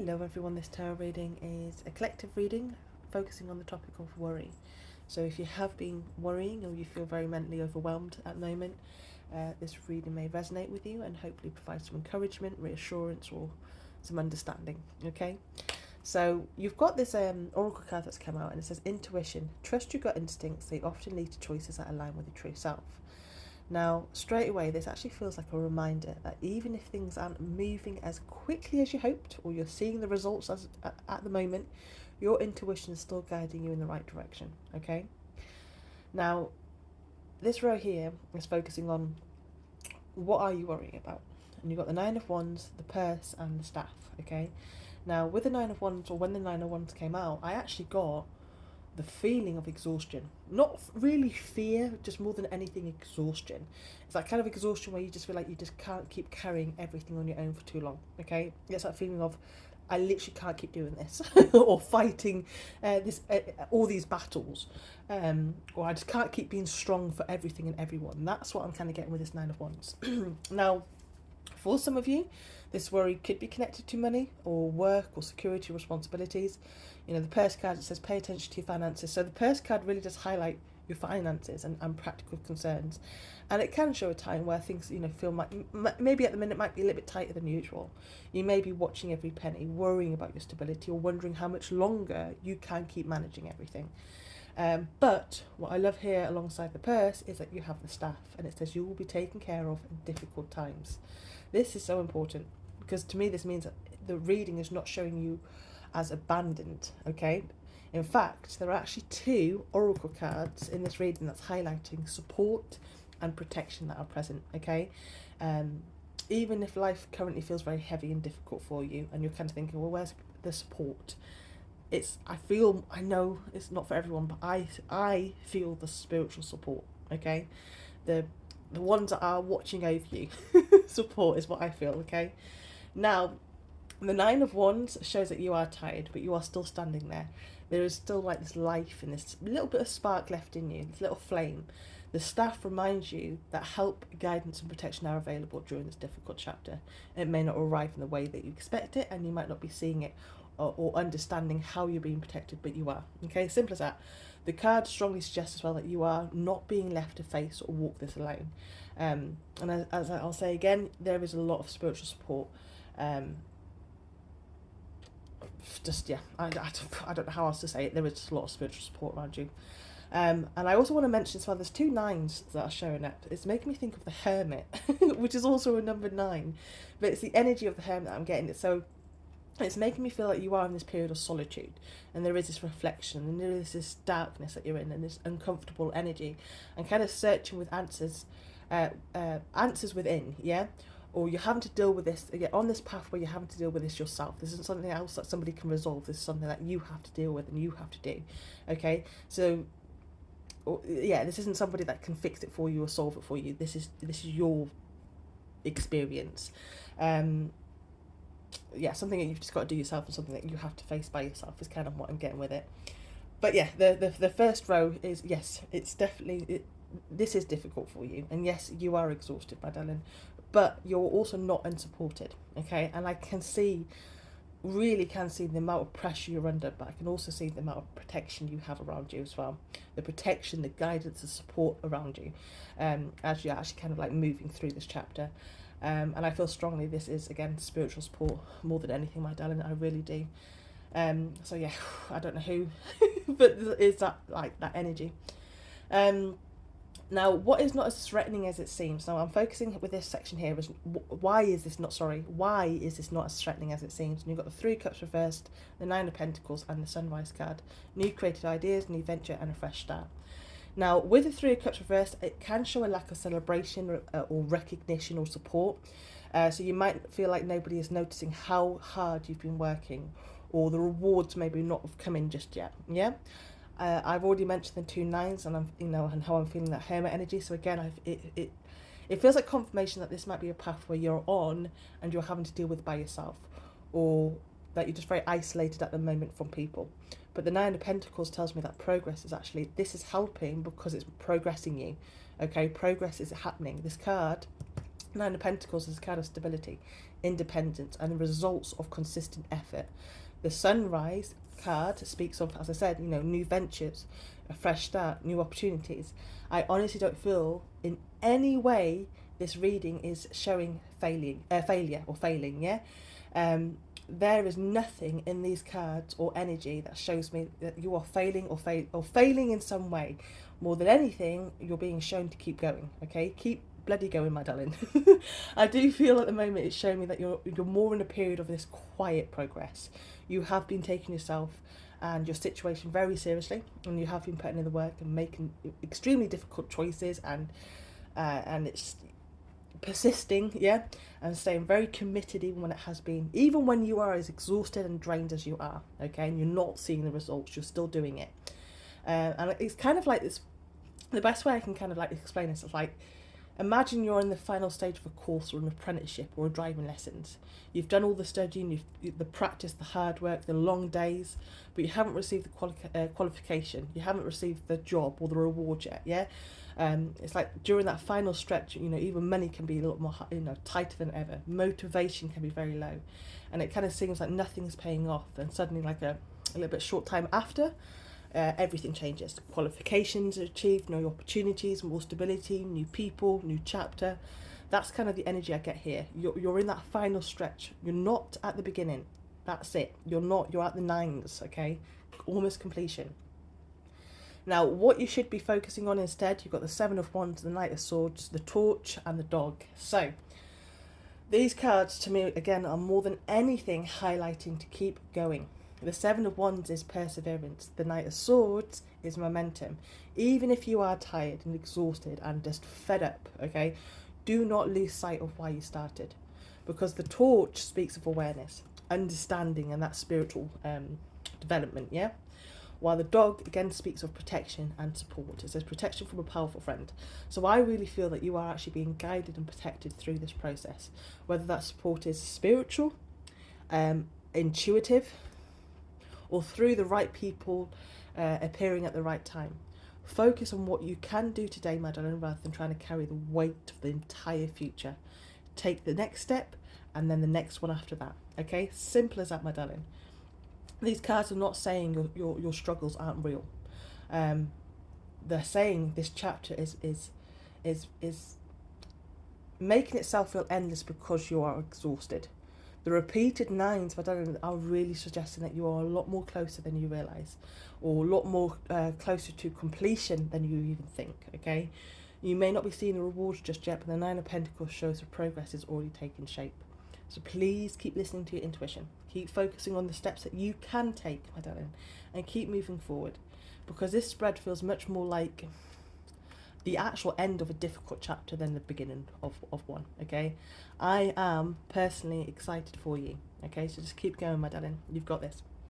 Hello everyone, this tarot reading is a collective reading focusing on the topic of worry. So if you have been worrying or you feel very mentally overwhelmed at the moment, this reading may resonate with you and hopefully provide some encouragement, reassurance or some understanding, okay? So you've got this oracle card that's come out and it says intuition. Trust your gut instincts, they often lead to choices that align with your true self. Now, straight away, this actually feels like a reminder that even if things aren't moving as quickly as you hoped, or you're seeing the results at the moment, your intuition is still guiding you in the right direction, okay? Now, this row here is focusing on what are you worrying about? And you've got the Nine of Wands, the purse, and the staff, okay? Now, with the Nine of Wands, or when the Nine of Wands came out, I actually got the feeling of exhaustion. Not really fear, just more than anything exhaustion. It's that kind of exhaustion where you just feel like you just can't keep carrying everything on your own for too long, okay? It's that feeling of, I literally can't keep doing this, or fighting all these battles, or I just can't keep being strong for everything and everyone. That's what I'm kind of getting with this Nine of Wands. Now, for some of you, this worry could be connected to money or work or security responsibilities. You know, the purse card, it says pay attention to your finances. So the purse card really does highlight your finances and practical concerns. And it can show a time where things, you know, feel maybe at the minute might be a little bit tighter than usual. You may be watching every penny, worrying about your stability or wondering how much longer you can keep managing everything. But what I love here alongside the purse is that you have the staff and it says you will be taken care of in difficult times. This is so important because to me this means that the reading is not showing you as abandoned, okay? In fact, there are actually two oracle cards in this reading that's highlighting support and protection that are present, okay? Even if life currently feels very heavy and difficult for you and you're kind of thinking, well, where's the support? I know it's not for everyone, but I feel the spiritual support, okay? The ones that are watching over you support is what I feel, okay? Now, the Nine of Wands shows that you are tired, but you are still standing there. There is still like this life and this little bit of spark left in you, this little flame. The staff reminds you that help, guidance and protection are available during this difficult chapter. It may not arrive in the way that you expect it and you might not be seeing it or understanding how you're being protected, but you are. Okay, simple as that. The card strongly suggests as well that you are not being left to face or walk this alone. And as I'll say again, there is a lot of spiritual support. I don't know how else to say it. There is just a lot of spiritual support around you. And I also want to mention as well, there's two nines that are showing up. It's making me think of the Hermit, which is also a number 9. But it's the energy of the Hermit that I'm getting. So it's making me feel like you are in this period of solitude and there is this reflection and there is this darkness that you're in and this uncomfortable energy and kind of searching with answers within, yeah? Or you're having to deal with this, you're on this path where you're having to deal with this yourself. This isn't something else that somebody can resolve. This is something that you have to deal with and you have to do, okay? So, yeah, this isn't somebody that can fix it for you or solve it for you. This is your experience. Yeah, something that you've just got to do yourself and something that you have to face by yourself is kind of what I'm getting with it. But yeah, the first row is, yes, it's definitely, this is difficult for you. And yes, you are exhausted, my darling, but you're also not unsupported, okay? And I really can see the amount of pressure you're under, but I can also see the amount of protection you have around you as well. The protection, the guidance, the support around you as you're actually kind of like moving through this chapter. And I feel strongly this is, again, spiritual support more than anything, my darling. I really do. So yeah, I don't know who, but it's that, like, that energy. Now, what is not as threatening as it seems? Now, I'm focusing with this section here is why is this not as threatening as it seems? And you've got the 3 Cups reversed, the 9 of Pentacles, and the Sunrise card. New created ideas, new venture, and a fresh start. Now, with the 3 of Cups reversed, it can show a lack of celebration or recognition or support. So you might feel like nobody is noticing how hard you've been working, or the rewards maybe not have come in just yet. Yeah. I've already mentioned the 2 nines, and and how I'm feeling that Hermit energy. So again, it feels like confirmation that this might be a path where you're on and you're having to deal with by yourself, or that you're just very isolated at the moment from people. But the 9 of Pentacles tells me that progress is actually, this is helping because it's progressing you. Okay, progress is happening. This card Nine of Pentacles is a card of stability, independence, and the results of consistent effort. The Sunrise card speaks of, as I said, new ventures, a fresh start, new opportunities. I honestly don't feel in any way this reading is showing failure or failing. Yeah, there is nothing in these cards or energy that shows me that you are failing or failing in some way. More than anything, you're being shown to keep going. Okay, keep bloody going, my darling. I do feel at the moment it's showing me that you're more in a period of this quiet progress. You have been taking yourself and your situation very seriously, and you have been putting in the work and making extremely difficult choices, and it's persisting, yeah, and staying very committed even when it has been, even when you are as exhausted and drained as you are, okay, and you're not seeing the results, you're still doing it. And it's kind of like this, the best way I can kind of like explain this is like, imagine you're in the final stage of a course or an apprenticeship or a driving lessons. You've done all the studying, the practice, the hard work, the long days, but you haven't received the qualification. You haven't received the job or the reward yet, yeah? It's like during that final stretch, even money can be a lot more, tighter than ever. Motivation can be very low. And it kind of seems like nothing's paying off. And suddenly, like a little bit short time after, everything changes. Qualifications are achieved, new opportunities, more stability, new people, new chapter. That's kind of the energy I get here. You're in that final stretch. You're not at the beginning. That's it. You're at the nines, okay? Almost completion. Now, what you should be focusing on instead, you've got the Seven of Wands, the Knight of Swords, the Torch, and the Dog. So, these cards to me, again, are more than anything highlighting to keep going. The Seven of Wands is perseverance. The Knight of Swords is momentum. Even if you are tired and exhausted and just fed up, okay, do not lose sight of why you started. Because the Torch speaks of awareness, understanding, and that spiritual development, yeah? While the Dog, again, speaks of protection and support. It says protection from a powerful friend. So I really feel that you are actually being guided and protected through this process. Whether that support is spiritual, intuitive, or through the right people appearing at the right time. Focus on what you can do today, my darling, rather than trying to carry the weight of the entire future. Take the next step and then the next one after that. Okay? Simple as that, my darling. These cards are not saying your struggles aren't real. They're saying this chapter is making itself feel endless because you are exhausted. The repeated nines, my darling, are really suggesting that you are a lot more closer than you realise, or a lot more closer to completion than you even think, okay? You may not be seeing the rewards just yet, but the Nine of Pentacles shows the progress is already taking shape. So please keep listening to your intuition. Keep focusing on the steps that you can take, my darling, and keep moving forward, because this spread feels much more like the actual end of a difficult chapter than the beginning of one, okay? I am personally excited for you, okay? So just keep going, my darling. You've got this.